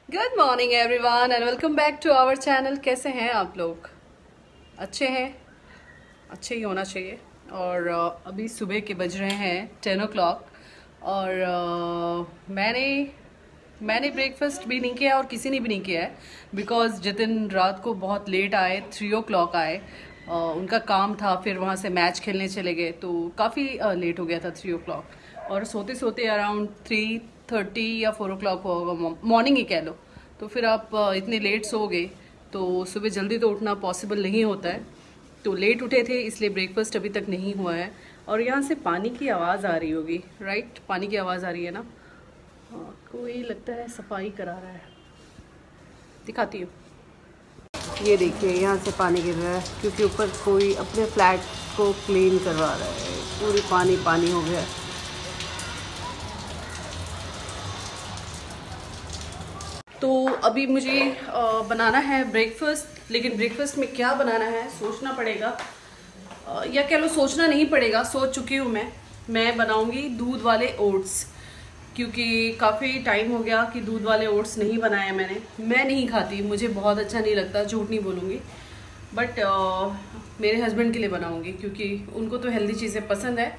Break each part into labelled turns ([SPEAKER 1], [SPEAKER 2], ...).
[SPEAKER 1] Good morning everyone and welcome back to our channel. कैसे हैं आप लोग? अच्छे हैं? अच्छे ही होना चाहिए। और अभी सुबह के बज रहे हैं 10 o'clock और मैंने ब्रेकफास्ट भी नहीं किया और किसी ने भी नहीं किया है बिकॉज जितिन रात को बहुत लेट आए, 3 o'clock आए। उनका काम था, फिर वहाँ से मैच खेलने चले गए तो काफ़ी लेट हो गया था 3 o'clock। और सोते सोते अराउंड 3:30 या 4 o'clock होगा, मॉर्निंग ही कह लो। तो फिर आप इतने लेट सो गए तो सुबह जल्दी तो उठना पॉसिबल नहीं होता है। तो लेट उठे थे इसलिए ब्रेकफास्ट अभी तक नहीं हुआ है। और यहाँ से पानी की आवाज़ आ रही होगी, राइट? पानी की आवाज़ आ रही है ना? हाँ, कोई लगता है सफाई करा रहा है। दिखाती हूँ। ये देखिए, यहाँ से पानी गिर रहा है क्योंकि ऊपर कोई अपने फ्लैट को क्लीन करवा रहा है। पूरी पानी पानी हो गया है। तो अभी मुझे बनाना है ब्रेकफास्ट, लेकिन ब्रेकफास्ट में क्या बनाना है सोचना पड़ेगा, या कह लो सोचना नहीं पड़ेगा, सोच चुकी हूँ मैं बनाऊंगी दूध वाले ओट्स। क्योंकि काफ़ी टाइम हो गया कि दूध वाले ओट्स नहीं बनाए मैं नहीं खाती, मुझे बहुत अच्छा नहीं लगता, झूठ नहीं बोलूँगी। बट मेरे हस्बैंड के लिए बनाऊँगी क्योंकि उनको तो हेल्दी चीज़ें पसंद है,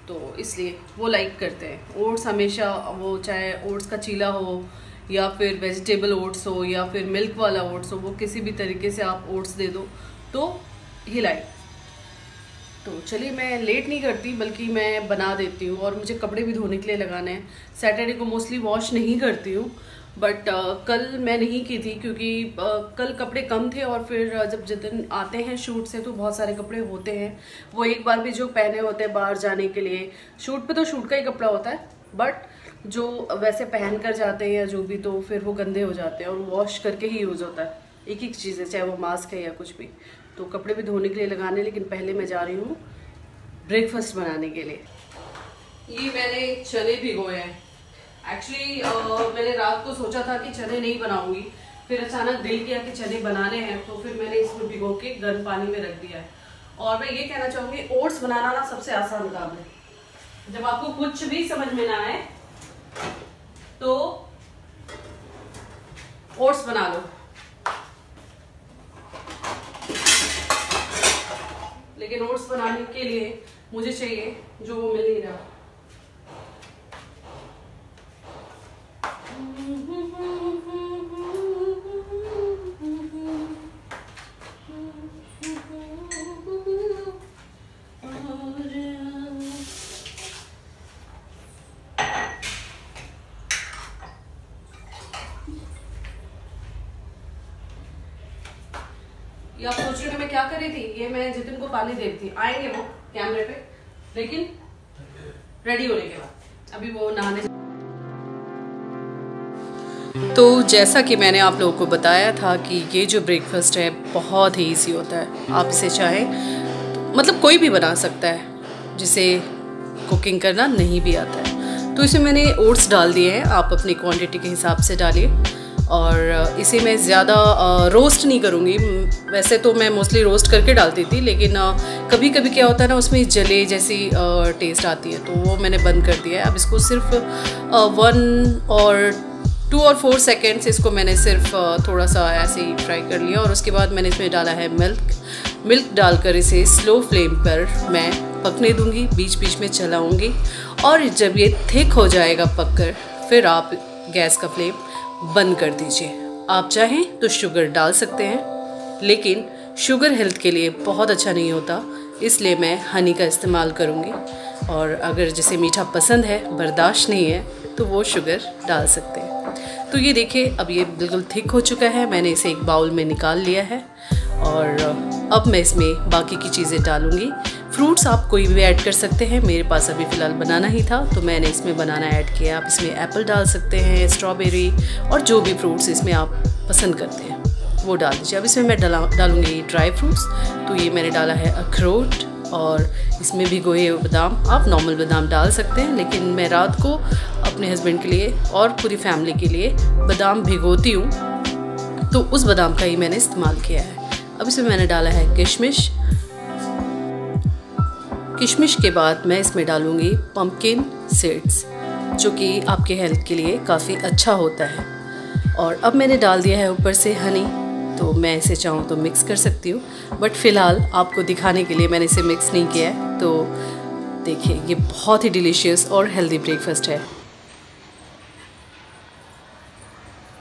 [SPEAKER 1] तो इसलिए वो लाइक करते हैं ओट्स हमेशा। वो चाहे ओट्स का चीला हो या फिर वेजिटेबल ओट्स हो या फिर मिल्क वाला ओट्स हो, वो किसी भी तरीके से आप ओट्स दे दो तो ही लाइक। तो चलिए, मैं लेट नहीं करती बल्कि मैं बना देती हूँ। और मुझे कपड़े भी धोने के लिए लगाने हैं। सैटरडे को मोस्टली वॉश नहीं करती हूँ, बट कल मैं नहीं की थी क्योंकि कल कपड़े कम थे और फिर जब जितने आते हैं शूट से तो बहुत सारे कपड़े होते हैं। वो एक बार भी जो पहने होते हैं बाहर जाने के लिए, शूट पे तो शूट का ही कपड़ा होता है, बट जो वैसे पहन कर जाते हैं या जो भी, तो फिर वो गंदे हो जाते हैं और वॉश करके ही यूज़ होता है। एक एक चीज़ है, चाहे वो मास्क है या कुछ भी। तो कपड़े भी धोने के लिए लगाने, लेकिन पहले मैं जा रही हूँ ब्रेकफास्ट बनाने के लिए। ये मैंने चने भिगोए हैं। एक्चुअली मैंने रात को सोचा था कि चने नहीं बनाऊंगी, फिर अचानक दिल किया कि चने बनाने हैं, तो फिर मैंने इसमें भिगो के गर्म पानी में रख दिया है। और मैं ये कहना चाहूँगी, ओट्स बनाना ना सबसे आसान काम है। जब आपको कुछ भी समझ में ना आए तो ओट्स बना लो। लेकिन ओट्स बनाने के लिए मुझे चाहिए जो वो मिल नहीं रहा। ये आप सोच रहे हो मैं क्या कर रही थी? ये मैं जितिन को पानी दे रही थी। आएंगे वो कैमरे पे, लेकिन रेडी होने के बाद। अभी वो नहाने। तो जैसा कि मैंने आप लोगों को बताया था कि ये जो ब्रेकफास्ट है बहुत ही इजी होता है। आप इसे चाहे मतलब कोई भी बना सकता है जिसे कुकिंग करना नहीं भी आता है। तो इसमें मैंने ओट्स डाल दिए हैं, आप अपनी क्वांटिटी के हिसाब से डालिए। और इसे मैं ज़्यादा रोस्ट नहीं करूँगी। वैसे तो मैं मोस्टली रोस्ट करके डालती थी, लेकिन कभी कभी क्या होता है ना, उसमें जले जैसी टेस्ट आती है, तो वो मैंने बंद कर दिया है। अब इसको सिर्फ 1 और 2 और 4 सेकेंड्स इसको मैंने सिर्फ थोड़ा सा ऐसे ही फ्राई कर लिया। और उसके बाद मैंने इसमें डाला है मिल्क डालकर इसे स्लो फ्लेम पर मैं पकने दूंगी, बीच बीच में चलाऊंगी। और जब ये थिक हो जाएगा पककर, फिर आप गैस का फ्लेम बंद कर दीजिए। आप चाहें तो शुगर डाल सकते हैं, लेकिन शुगर हेल्थ के लिए बहुत अच्छा नहीं होता, इसलिए मैं हनी का इस्तेमाल करूंगी। और अगर जिसे मीठा पसंद है, बर्दाश्त नहीं है, तो वो शुगर डाल सकते हैं। तो ये देखिए, अब ये बिल्कुल थिक हो चुका है। मैंने इसे एक बाउल में निकाल लिया है और अब मैं इसमें बाकी की चीज़ें डालूँगी। फ्रूट्स आप कोई भी ऐड कर सकते हैं। मेरे पास अभी फ़िलहाल बनाना ही था तो मैंने इसमें बनाना ऐड किया। आप इसमें एप्पल डाल सकते हैं, स्ट्रॉबेरी और जो भी फ्रूट्स इसमें आप पसंद करते हैं वो डाल दीजिए। अब इसमें मैं डालूँगी ड्राई फ्रूट्स। तो ये मैंने डाला है अखरोट और इसमें भिगोए हुए बादाम। आप नॉर्मल बादाम डाल सकते हैं, लेकिन मैं रात को अपने हस्बैंड के लिए और पूरी फैमिली के लिए बादाम भिगोती हूँ, तो उस बादाम का ही मैंने इस्तेमाल किया है। अब इसमें मैंने डाला है किशमिश। किशमिश के बाद मैं इसमें डालूँगी पम्पकिन सीड्स, जो कि आपके हेल्थ के लिए काफ़ी अच्छा होता है। और अब मैंने डाल दिया है ऊपर से हनी, तो मैं इसे चाहूँ तो मिक्स कर सकती हूँ, बट फ़िलहाल आपको दिखाने के लिए मैंने इसे मिक्स नहीं किया है। तो देखिए ये बहुत ही डिलीशियस और हेल्दी ब्रेकफास्ट है।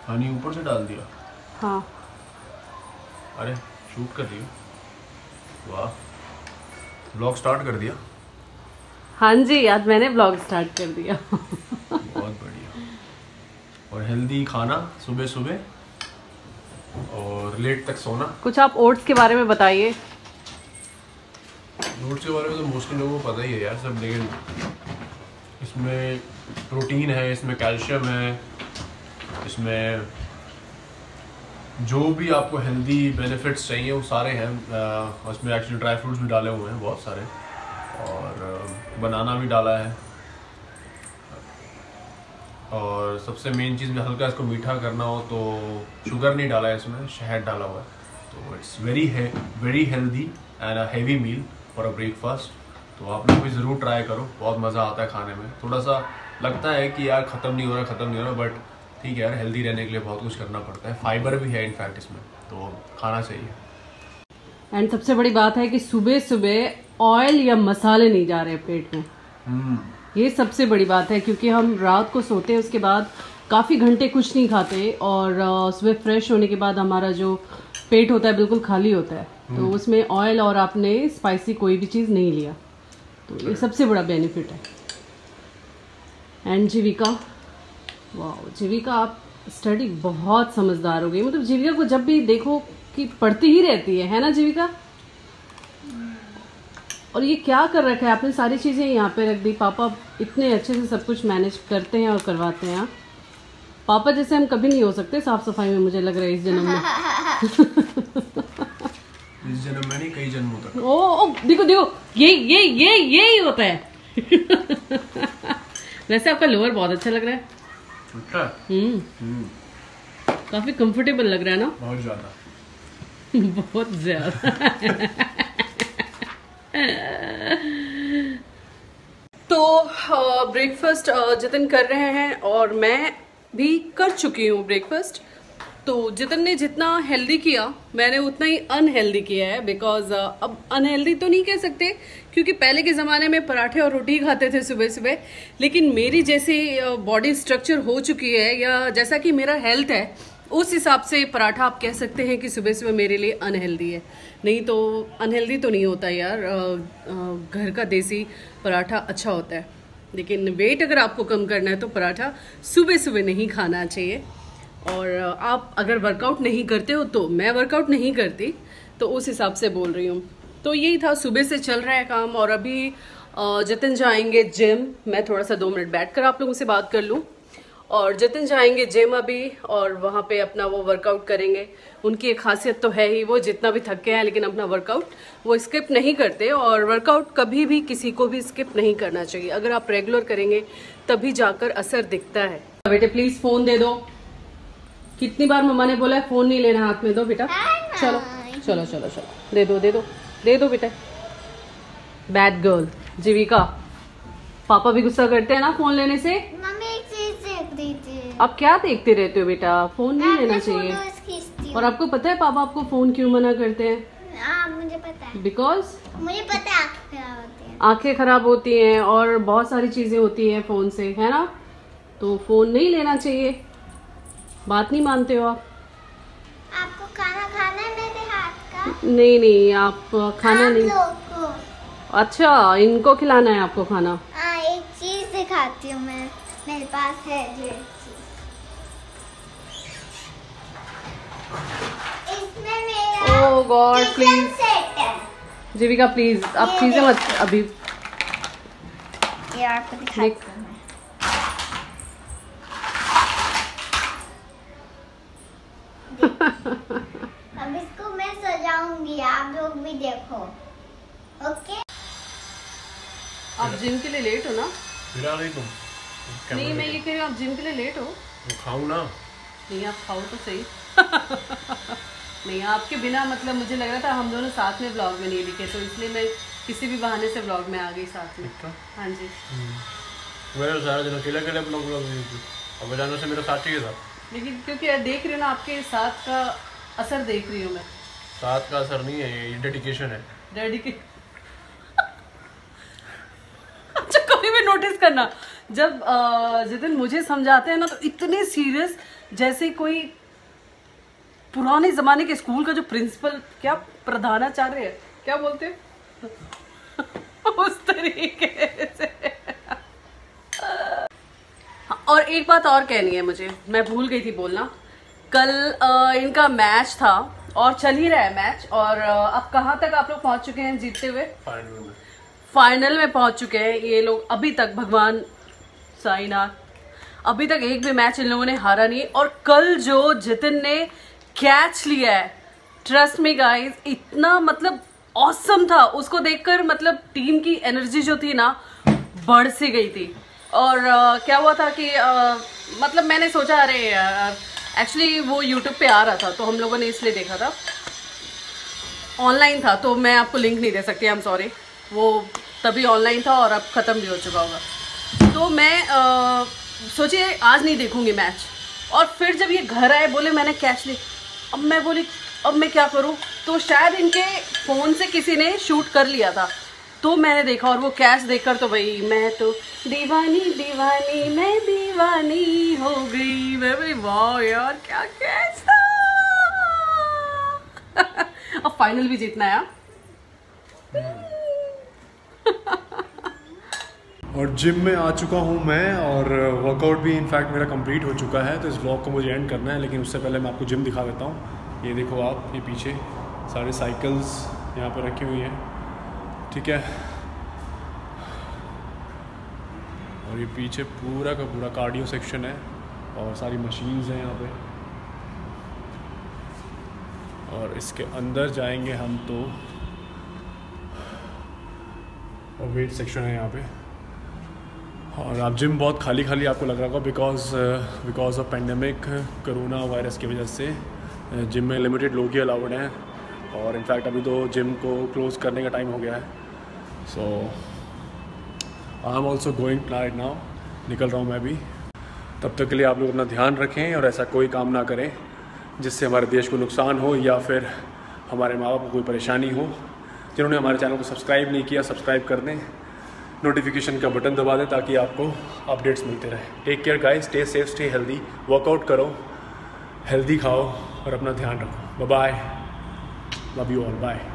[SPEAKER 2] हनी ऊपर से डाल दिया?
[SPEAKER 1] हाँ।
[SPEAKER 2] अरे शूट कर रही हो? वाह, व्लॉग स्टार्ट कर दिया?
[SPEAKER 1] हाँ जी, आज मैंने ब्लॉग स्टार्ट कर दिया।
[SPEAKER 2] बहुत बढ़िया। और हेल्दी खाना सुबह सुबह और लेट तक सोना।
[SPEAKER 1] कुछ आप ओट्स के बारे में बताइए।
[SPEAKER 2] ओट्स के बारे में तो मोस्टली लोगों को पता ही है यार सब, लेकिन इसमें प्रोटीन है, इसमें कैल्शियम है, इसमें जो भी आपको हेल्दी बेनिफिट्स चाहिए वो सारे हैं। उसमें एक्चुअली ड्राई फ्रूट्स भी डाले हुए हैं बहुत सारे, और बनाना भी डाला है, और सबसे मेन चीज़ में हल्का इसको मीठा करना हो तो शुगर नहीं डाला है इसमें, शहद डाला हुआ है। तो it's very healthy and a heavy meal for a breakfast. तो आप लोग भी ज़रूर ट्राई करो, बहुत मज़ा आता है खाने में। थोड़ा सा लगता है कि यार ख़त्म नहीं हो रहा, बट ठीक है यार, हेल्दी रहने के लिए बहुत कुछ करना पड़ता है। फाइबर भी है इनफैक्ट इसमें, तो खाना चाहिए।
[SPEAKER 1] एंड सबसे बड़ी बात है कि सुबह सुबह ऑयल या मसाले नहीं जा रहे पेट में। ये सबसे बड़ी बात है, क्योंकि हम रात को सोते हैं, उसके बाद काफ़ी घंटे कुछ नहीं खाते, और सुबह फ्रेश होने के बाद हमारा जो पेट होता है बिल्कुल खाली होता है। तो उसमें ऑयल और आपने स्पाइसी कोई भी चीज़ नहीं लिया, तो ये सबसे बड़ा बेनिफिट है। एंड जीविका, वाह जीविका आप स्टडी बहुत समझदार हो गई। मतलब जीविका को जब भी देखो कि पढ़ती ही रहती है ना जीविका? और ये क्या कर रखा है आपने, सारी चीज़ें यहाँ पे रख दी। पापा इतने अच्छे से सब कुछ मैनेज करते हैं और करवाते हैं। पापा जैसे हम कभी नहीं हो सकते साफ सफाई में, मुझे लग रहा है इस जन्म में।
[SPEAKER 2] इस जन्म में नहीं, कई जन्मों तक।
[SPEAKER 1] ओ देखो देखो, यही होता है। वैसे आपका लोअर बहुत अच्छा लग रहा है।
[SPEAKER 2] अच्छा?
[SPEAKER 1] काफी कंफर्टेबल लग रहा है ना?
[SPEAKER 2] बहुत ज्यादा।
[SPEAKER 1] बहुत ज्यादा। तो ब्रेकफास्ट जितन कर रहे हैं और मैं भी कर चुकी हूँ ब्रेकफास्ट। तो जितन ने जितना हेल्दी किया मैंने उतना ही अनहेल्दी किया है, बिकॉज अब अनहेल्दी तो नहीं कह सकते, क्योंकि पहले के ज़माने में पराठे और रोटी खाते थे सुबह सुबह, लेकिन मेरी जैसी बॉडी स्ट्रक्चर हो चुकी है या जैसा कि मेरा हेल्थ है, उस हिसाब से पराठा आप कह सकते हैं कि सुबह सुबह मेरे लिए अनहेल्दी है। नहीं तो अनहेल्दी तो नहीं होता यार, घर का देसी पराठा अच्छा होता है। लेकिन वेट अगर आपको कम करना है तो पराठा सुबह सुबह नहीं खाना चाहिए। और आप अगर वर्कआउट नहीं करते हो, तो मैं वर्कआउट नहीं करती, तो उस हिसाब से बोल रही हूँ। तो यही था, सुबह से चल रहा है काम। और अभी जतिन जाएंगे जिम। मैं थोड़ा सा 2 मिनट बैठकर आप लोगों से बात कर लूँ। और जतिन जाएंगे जिम अभी, और वहाँ पे अपना वो वर्कआउट करेंगे। उनकी एक खासियत तो है ही, वो जितना भी थके हैं लेकिन अपना वर्कआउट वो स्किप नहीं करते। और वर्कआउट कभी भी किसी को भी स्किप नहीं करना चाहिए, अगर आप रेगुलर करेंगे तभी जाकर असर दिखता है। बेटे प्लीज फोन दे दो। कितनी बार मम्मा ने बोला है फोन नहीं लेना हाथ में, दो बेटा। चलो चलो चलो चलो, दे दो दे दो दे दो बेटा। बैड गर्ल जीविका, पापा भी गुस्सा करते हैं ना फोन लेने से।
[SPEAKER 3] मम्मी एक चीज देख रही थी।
[SPEAKER 1] अब क्या देखते रहते हो बेटा, फोन नहीं लेना चाहिए। और आपको पता है पापा आपको फोन क्यों मना करते हैं?
[SPEAKER 3] मुझे पता है।
[SPEAKER 1] बिकॉज
[SPEAKER 3] मुझे पता है आँखें खराब होती हैं।
[SPEAKER 1] आंखें खराब होती हैं और बहुत सारी चीजें होती हैं फोन से, है ना? तो फोन नहीं लेना चाहिए। बात नहीं मानते हो आप?
[SPEAKER 3] आपको खाना खाना है मेरे हाथ का?
[SPEAKER 1] नहीं नहीं, आप खाना
[SPEAKER 3] आप
[SPEAKER 1] नहीं।
[SPEAKER 3] लोग को।
[SPEAKER 1] अच्छा, इनको खिलाना है आपको खाना?
[SPEAKER 3] एक चीज दिखाती हूँ मैं, मेरे पास है जो एक चीज। इसमें मेरा
[SPEAKER 1] ओह गॉड प्लीज
[SPEAKER 3] सेट है।
[SPEAKER 1] जीविका प्लीज आप चीजें मत अभी।
[SPEAKER 3] ये आपको दिखाती हूँ मैं। अब इसको मैं सजाऊंगी, आप लोग भी देखो। ओके?
[SPEAKER 1] आप जिम के लिए लेट हो ना?
[SPEAKER 2] फिर नहीं तुम?
[SPEAKER 1] नहीं मैं ये कह रही हूँ आप जिम के लिए लेट हो।
[SPEAKER 2] खाऊं ना?
[SPEAKER 1] नहीं आप खाओ तो सही। नहीं आपके बिना मतलब मुझे लग रहा था हम दोनों साथ में ब्लॉग में नहीं दिखे, तो इसलिए मैं किसी भी बहाने से ब्लॉग में आ गई साथ में। हाँ जी।
[SPEAKER 2] मेरा सारा दिन अकेले अकेले ब्लॉग अब जाने से मेरा साथी के साथ।
[SPEAKER 1] लेकिन क्योंकि देख रही हूँ ना, आपके साथ का असर देख रही हूँ मैं।
[SPEAKER 2] साथ का असर नहीं है, ये डेडिकेशन है।
[SPEAKER 1] अच्छा, कभी भी नोटिस करना, जब जितिन मुझे समझाते हैं ना तो इतने सीरियस, जैसे कोई पुराने जमाने के स्कूल का जो प्रिंसिपल, क्या प्रधानाचार्य है, क्या बोलते हैं उस तरीके से। और एक बात और कहनी है मुझे, मैं भूल गई थी बोलना। कल इनका मैच था और चल ही रहा है मैच, और अब कहाँ तक आप लोग पहुंच चुके हैं जीतते हुए? फाइनल में पहुंच चुके हैं ये लोग। अभी तक भगवान साईनाथ, अभी तक एक भी मैच इन लोगों ने हारा नहीं। और कल जो जितिन ने कैच लिया है, ट्रस्ट मी गाइस, इतना मतलब ऑसम था। उसको देखकर मतलब टीम की एनर्जी जो थी ना, बढ़ सी गई थी। और क्या हुआ था कि मतलब मैंने सोचा, अरे एक्चुअली वो यूट्यूब पे आ रहा था तो हम लोगों ने इसलिए देखा था, ऑनलाइन था, तो मैं आपको लिंक नहीं दे सकती, आई एम सॉरी। वो तभी ऑनलाइन था और अब ख़त्म भी हो चुका होगा। तो मैं सोचिए आज नहीं देखूंगी मैच। और फिर जब ये घर आए, बोले मैंने कैच ली। अब मैं बोली अब मैं क्या करूं, तो शायद इनके फ़ोन से किसी ने शूट कर लिया था, तो मैंने देखा। और वो कैच देखकर तो भाई मैं तो दीवानी दीवानी मैं दीवानी हो गई। मैं बोली वाह यार, क्या कैच था। अब फाइनल भी जीतना है।
[SPEAKER 4] और जिम में आ चुका हूँ मैं, और वर्कआउट भी इनफैक्ट मेरा कंप्लीट हो चुका है। तो इस व्लॉग को मुझे एंड करना है, लेकिन उससे पहले मैं आपको जिम दिखा देता हूँ। ये देखो आप, ये पीछे सारे साइकिल्स यहाँ पे रखी हुई हैं, ठीक है। और ये पीछे पूरा का पूरा कार्डियो सेक्शन है और सारी मशीन्स हैं यहाँ पे। और इसके अंदर जाएंगे हम तो, और वेट सेक्शन है यहाँ पे। और आप जिम बहुत खाली खाली आपको लग रहा होगा, because of pandemic, corona virus की वजह से जिम में लिमिटेड लोग ही अलाउड हैं। और इनफैक्ट अभी तो जिम को क्लोज़ करने का टाइम हो गया है। So I am also going right now, निकल रहा हूँ मैं भी। तब तक के लिए आप लोग अपना ध्यान रखें और ऐसा कोई काम ना करें जिससे हमारे देश को नुकसान हो या फिर हमारे माँ बाप को कोई परेशानी हो। जिन्होंने हमारे चैनल को सब्सक्राइब नहीं किया, सब्सक्राइब कर दें, नोटिफिकेशन का बटन दबा दें ताकि आपको अपडेट्स मिलते रहे। Take care guys, stay safe, stay healthy, workout करो, हेल्दी खाओ और अपना ध्यान रखो। Bye bye, love you all, bye.